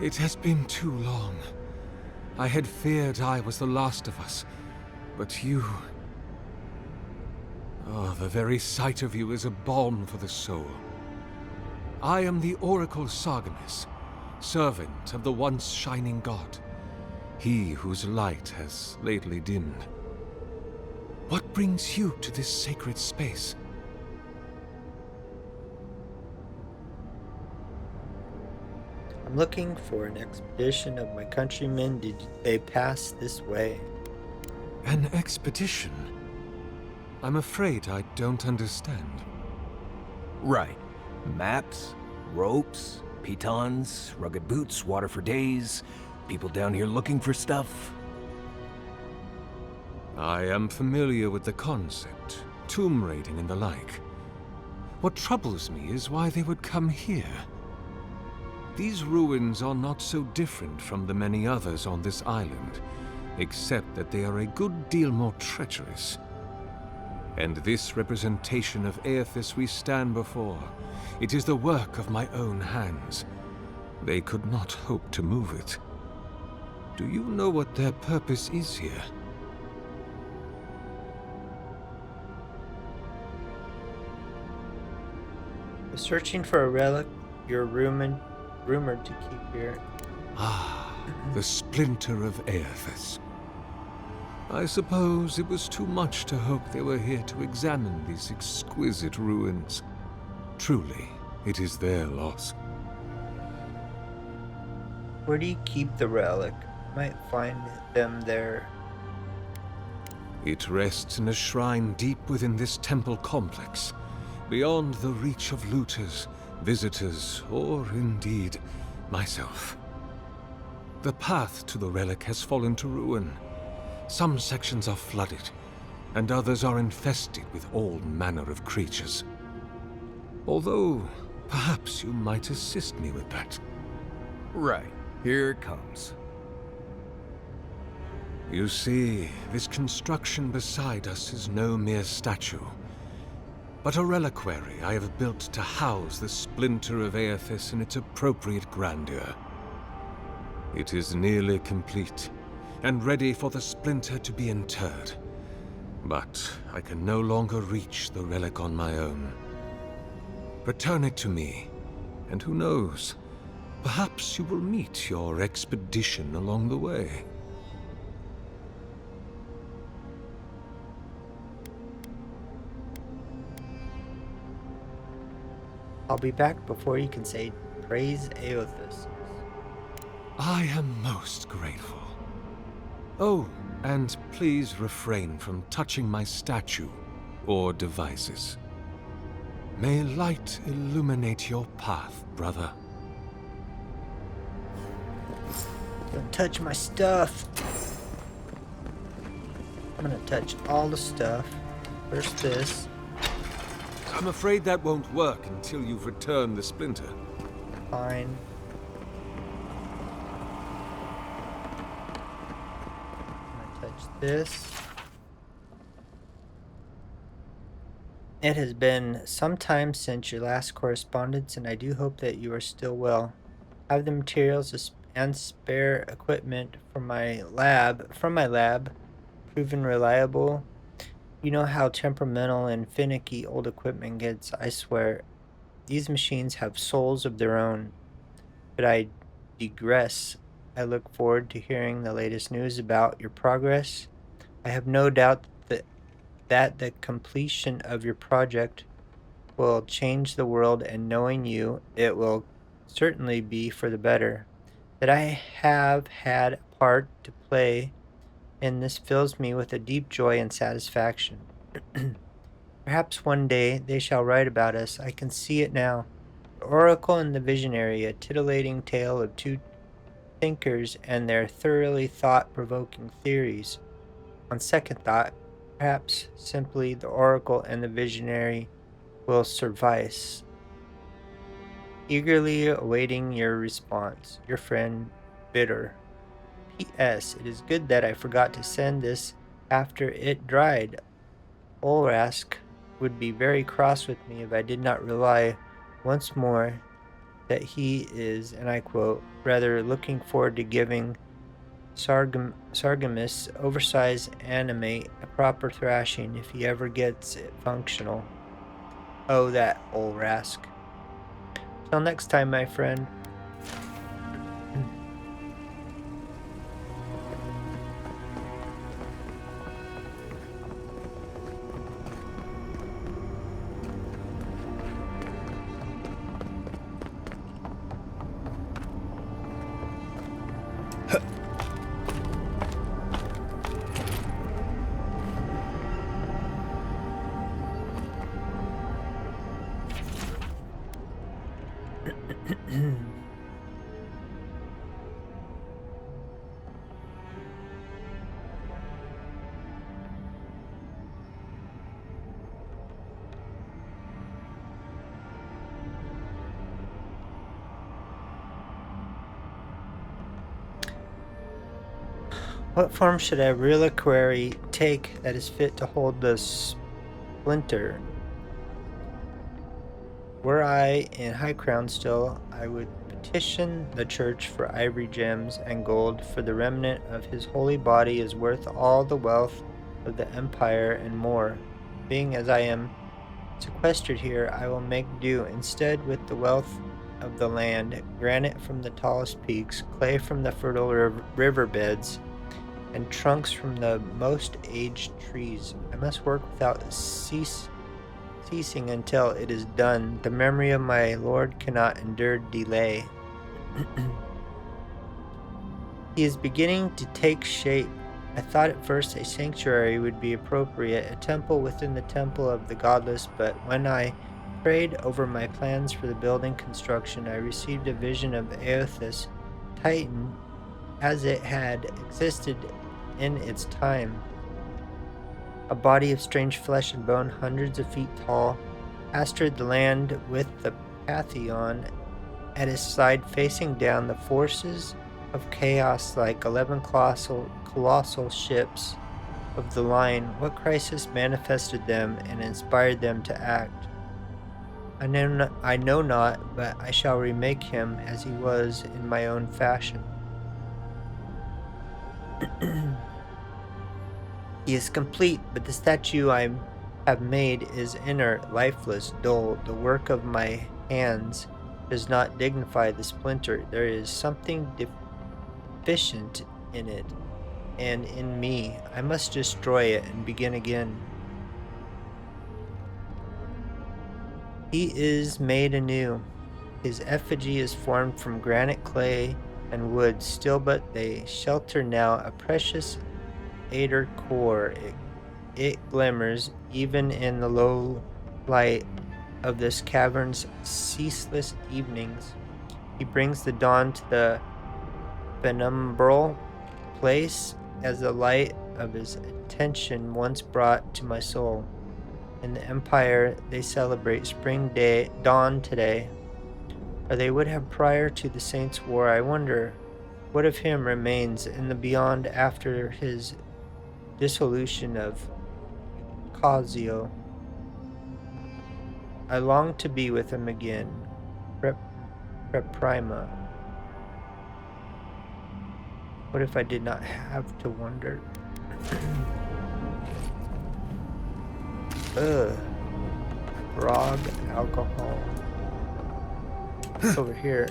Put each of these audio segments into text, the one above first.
It has been too long. I had feared I was the last of us, but you... Oh, the very sight of you is a balm for the soul. I am the Oracle Sargenis, servant of the once shining god, he whose light has lately dimmed. What brings you to this sacred space? I'm looking for an expedition of my countrymen. Did they pass this way? An expedition? I'm afraid I don't understand. Right. Maps, ropes, pitons, rugged boots, water for days, people down here looking for stuff. I am familiar with the concept, tomb raiding and the like. What troubles me is why they would come here. These ruins are not so different from the many others on this island, except that they are a good deal more treacherous. And this representation of Aedyr we stand before, it is the work of my own hands. They could not hope to move it. Do you know what their purpose is here? Searching for a relic you're rumored to keep here. Ah, the splinter of Aedyr. I suppose it was too much to hope they were here to examine these exquisite ruins. Truly, it is their loss. Where do you keep the relic? I might find them there. It rests in a shrine deep within this temple complex, beyond the reach of looters, visitors, or indeed, myself. The path to the relic has fallen to ruin. Some sections are flooded, and others are infested with all manner of creatures. Although, perhaps you might assist me with that. Right. Here it comes. You see, this construction beside us is no mere statue, but a reliquary I have built to house the splinter of Aedyr in its appropriate grandeur. It is nearly complete, and ready for the splinter to be interred. But I can no longer reach the relic on my own. Return it to me, and who knows, perhaps you will meet your expedition along the way. I'll be back before you can say praise Aedyr. I am most grateful. Oh, and please refrain from touching my statue or devices. May light illuminate your path, brother. Don't touch my stuff. I'm gonna touch all the stuff. First this. I'm afraid that won't work until you've returned the splinter. Fine. I'm gonna touch this. It has been some time since your last correspondence, and I do hope that you are still well. Have the materials and spare equipment from my lab proven reliable? You know how temperamental and finicky old equipment gets, I swear. These machines have souls of their own. But I digress. I look forward to hearing the latest news about your progress. I have no doubt that the completion of your project will change the world, and knowing you, it will certainly be for the better. That I have had a part to play in this fills me with a deep joy and satisfaction. Perhaps one day they shall write about us. I can see it now. The Oracle and the Visionary, a titillating tale of two thinkers and their thoroughly thought-provoking theories. On second thought, perhaps simply the Oracle and the Visionary will suffice. Eagerly awaiting your response. Your friend, Bitter. P.S. It is good that I forgot to send this after it dried. Olrask would be very cross with me if I did not rely once more that he is, and I quote, rather looking forward to giving Sargamus oversized animate a proper thrashing if he ever gets it functional. Oh, that old Rask. Till next time, my friend. What form should a reliquary take that is fit to hold the splinter? Were I in High Crown still, I would petition the church for ivory gems and gold, for the remnant of his holy body is worth all the wealth of the empire and more. Being as I am sequestered here, I will make do instead with the wealth of the land, granite from the tallest peaks, clay from the fertile riverbeds, and trunks from the most aged trees. I must work without ceasing until it is done. The memory of my lord cannot endure delay. He is beginning to take shape. I thought at first a sanctuary would be appropriate, a temple within the temple of the godless, but when I prayed over my plans for the building construction, I received a vision of Aedyr, Titan, as it had existed in its time. A body of strange flesh and bone, hundreds of feet tall, pastured the land with the Pantheon at his side, facing down the forces of chaos like 11 colossal ships of the line. What crisis manifested them and inspired them to act? I know not, but I shall remake him as he was in my own fashion. He is complete, but the statue I have made is inert, lifeless, dull. The work of my hands does not dignify the splinter. There is something deficient in it and in me. I must destroy it and begin again. He is made anew. His effigy is formed from granite, clay, and wood. Still but they shelter now a precious Aedyr core. It glimmers even in the low light of this cavern's ceaseless evenings. He brings the dawn to the penumbral place as the light of his attention once brought to my soul. In the Empire, they celebrate spring dawn today, or they would have prior to the Saints' War. I wonder what of him remains in the beyond after his dissolution of Casio. I long to be with him again. Prima. What if I did not have to wonder? Ugh. Grog, alcohol. Over here.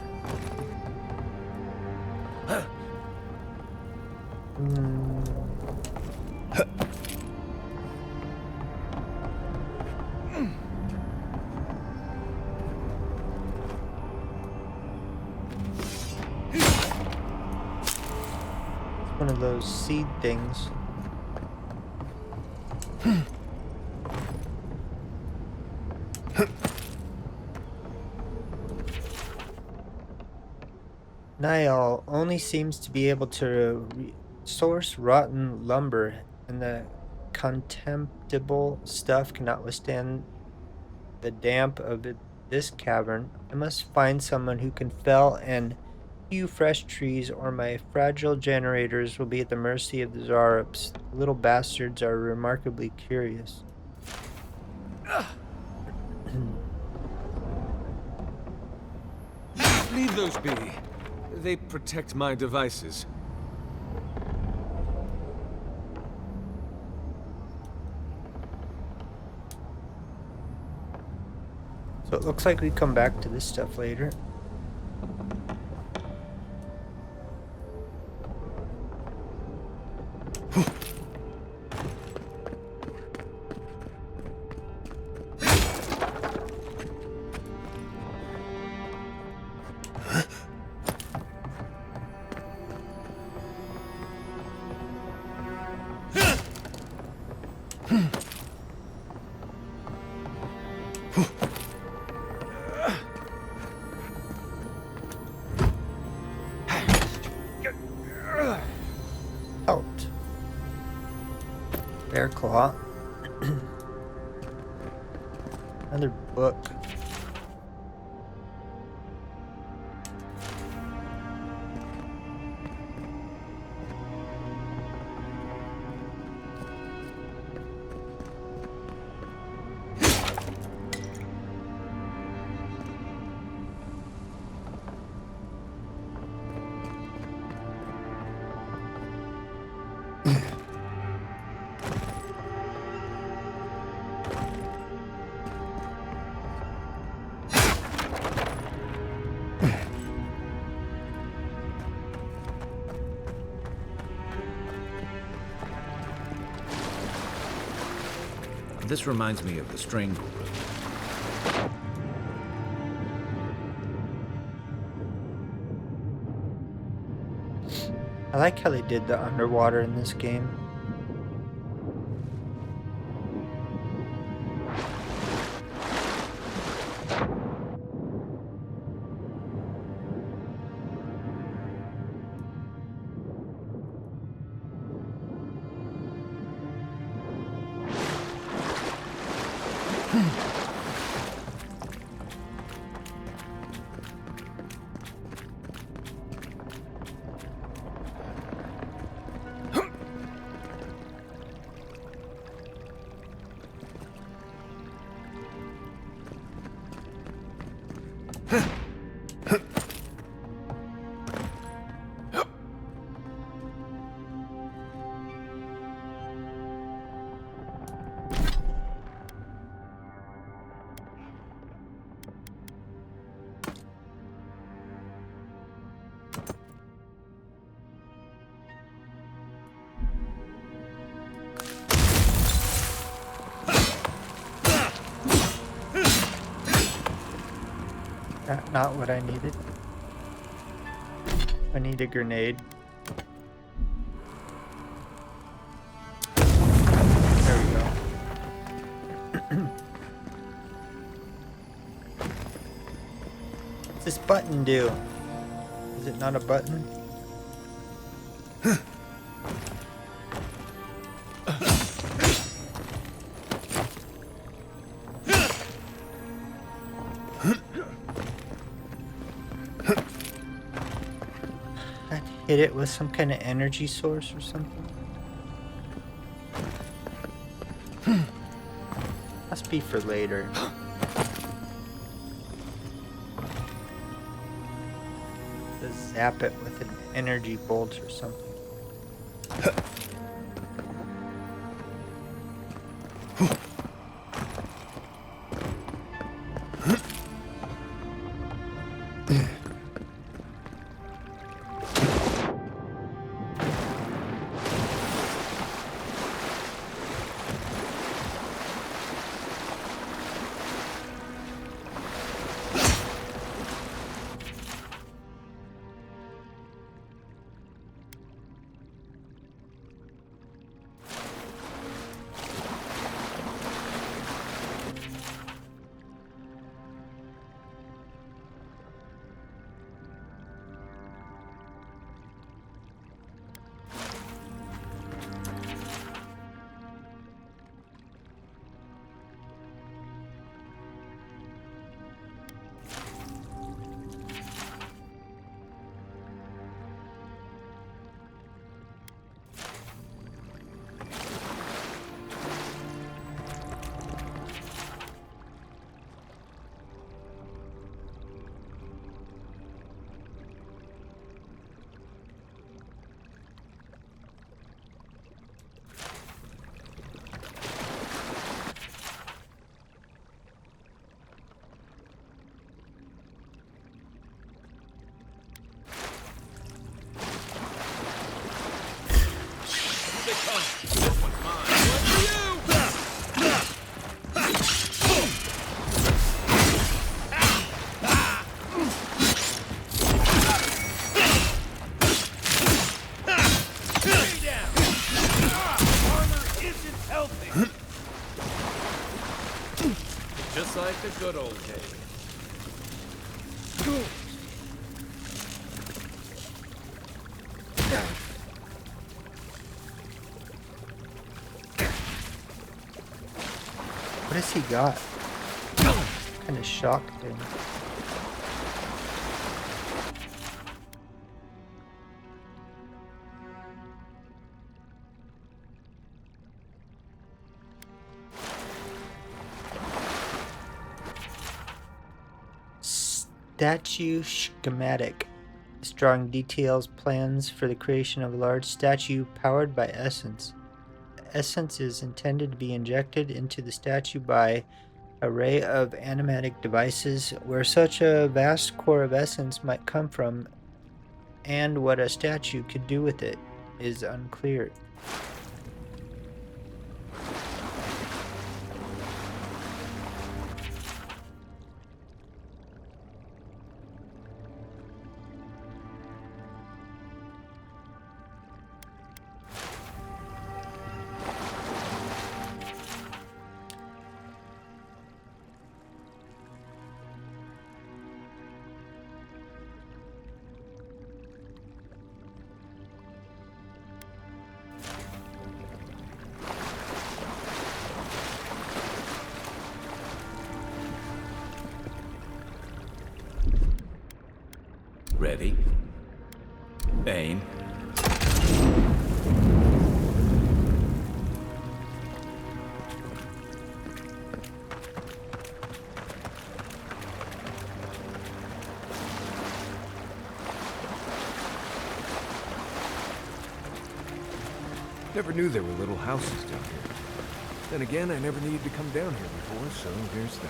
One of those seed things. Niall only seems to be able to source rotten lumber, and the contemptible stuff cannot withstand the damp of this cavern. I must find someone who can fell and hew fresh trees, or my fragile generators will be at the mercy of the Zarups. The little bastards are remarkably curious. Leave those be. They protect my devices. So it looks like we come back to this stuff later. Out. Bear claw. Another book. This reminds me of the strangle room. I like how they did the underwater in this game. Not what I needed. I need a grenade. There we go. What's this button do? Is it not a button? Hit it with some kind of energy source or something. Must be for later. Just zap it with an energy bolt or something. Just like the good old days. What has he got? Kind of shocked him. Statue schematic. It's drawing details plans for the creation of a large statue powered by essence. The essence is intended to be injected into the statue by array of animatic devices. Where such a vast core of essence might come from and what a statue could do with it is unclear. Ready? Aim. Never knew there were little houses down here. Then again, I never needed to come down here before, so there's that.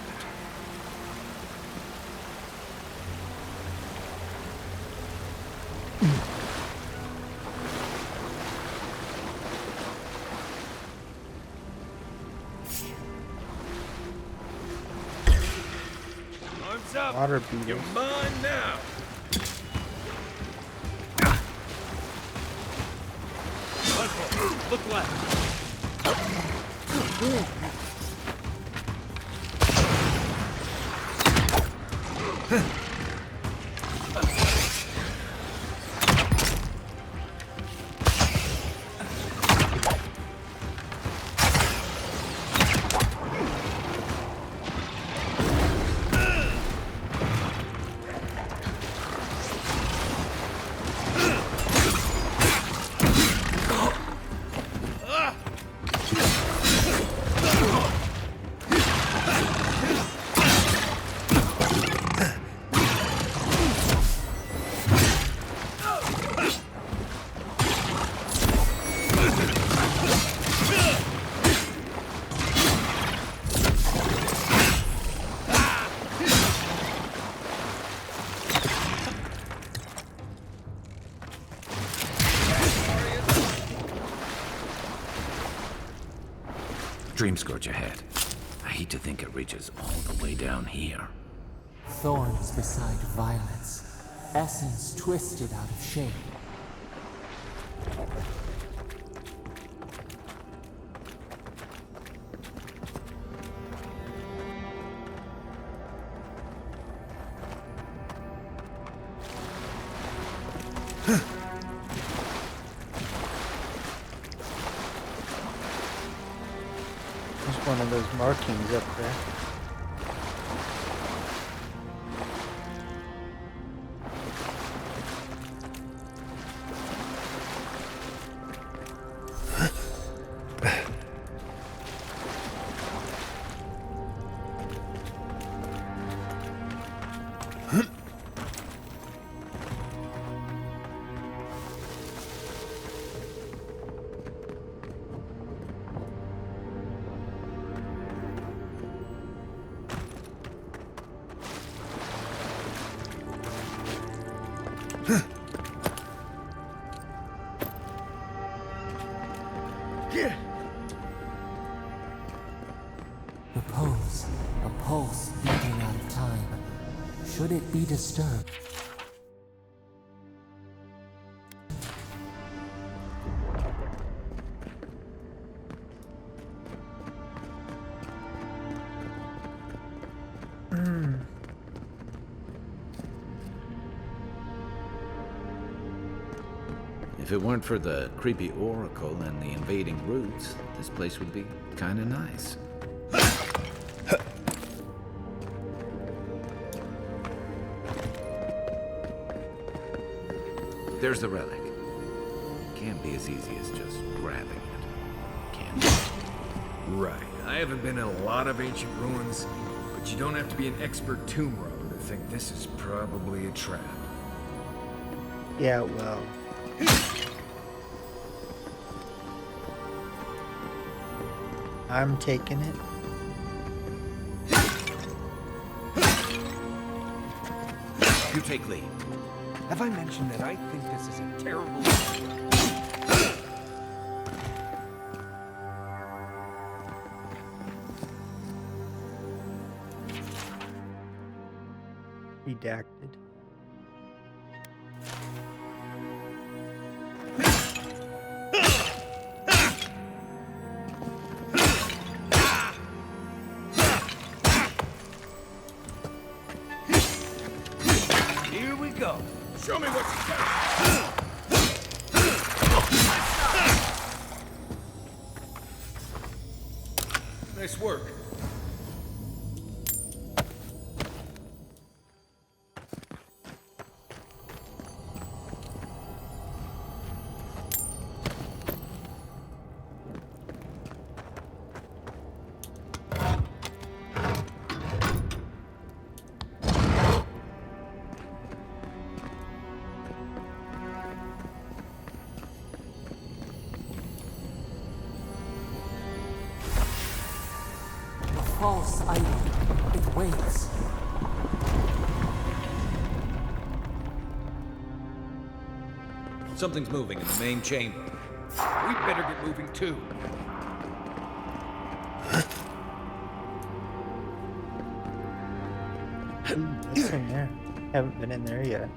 Arms up. Water beetles. You're mine now. Look left. Dreamscourge ahead. I hate to think it reaches all the way down here. Thorns beside violets, essence twisted out of shape. There's one of those markings up there. A pulse beating out of time. Should it be disturbed? If it weren't for the creepy oracle and the invading roots, this place would be kinda nice. There's the relic. Can't be as easy as just grabbing it. Can it? Right. I haven't been in a lot of ancient ruins, but you don't have to be an expert tomb robber to think this is probably a trap. Yeah, well. I'm taking it. You take lead. Have I mentioned that I think this is a terrible... Redacted. Here we go. Show me what you got. Nice work. False item. It waits. Something's moving in the main chamber. We better get moving too. What's in there? Haven't been in there yet.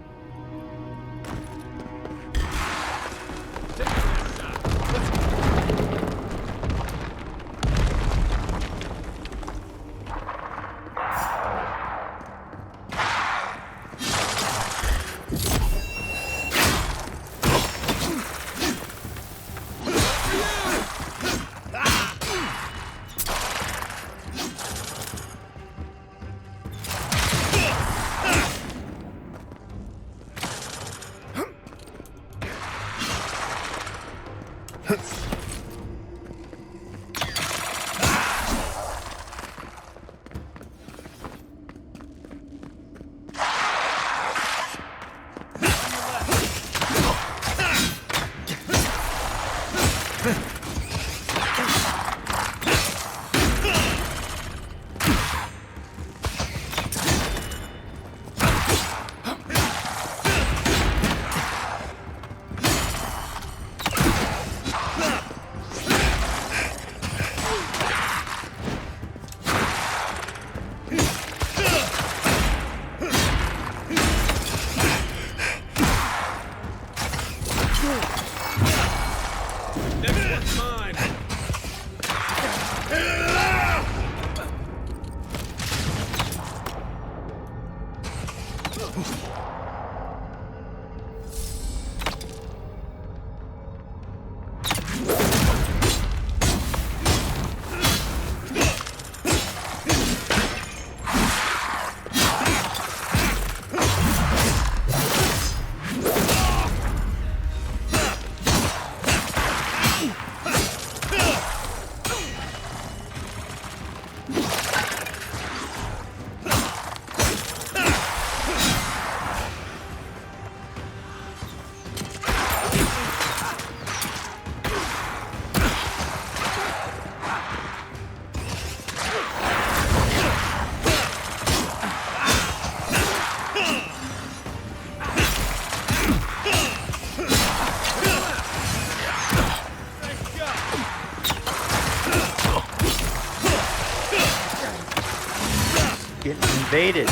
Getting invaded.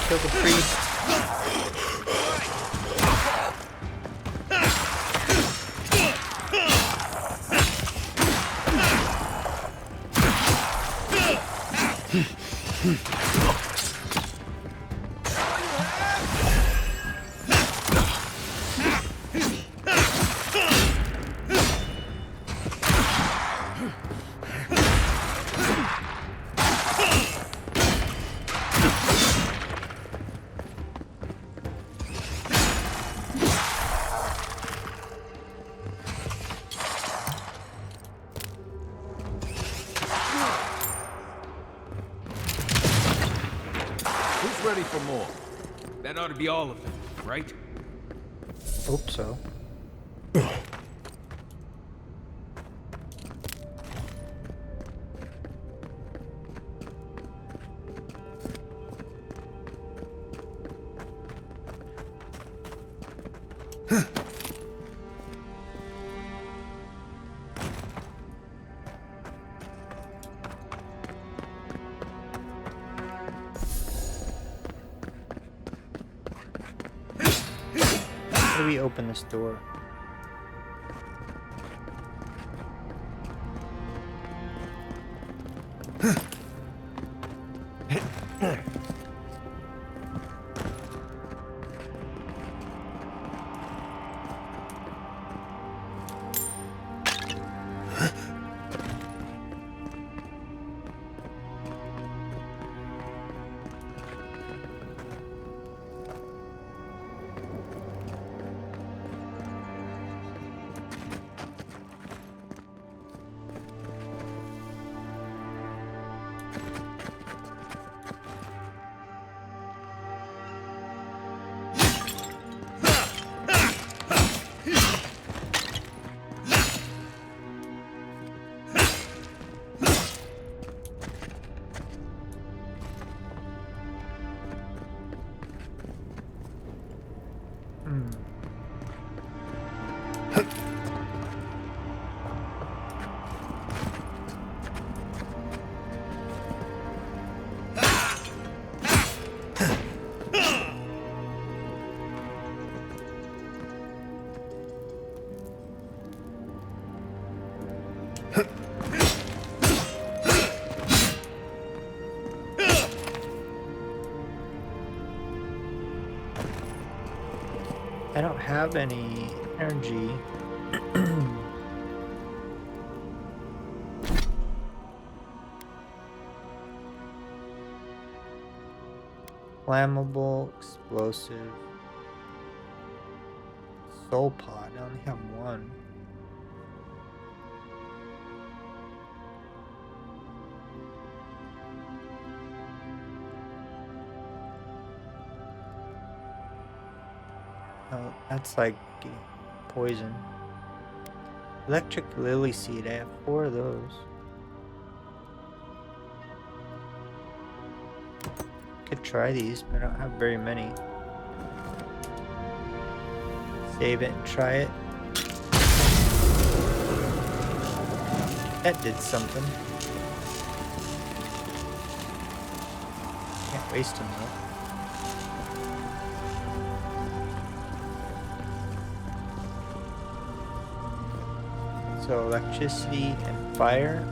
Kill the priest. for more. That ought to be all of them, right? Hope so. How do we open this door? I don't have any energy. Flammable, explosive, soul pod. I only have one. Oh, that's like poison. Electric lily seed. I have 4 of those. Could try these, but I don't have very many. Save it and try it. That did something. Can't waste them though. So electricity and fire.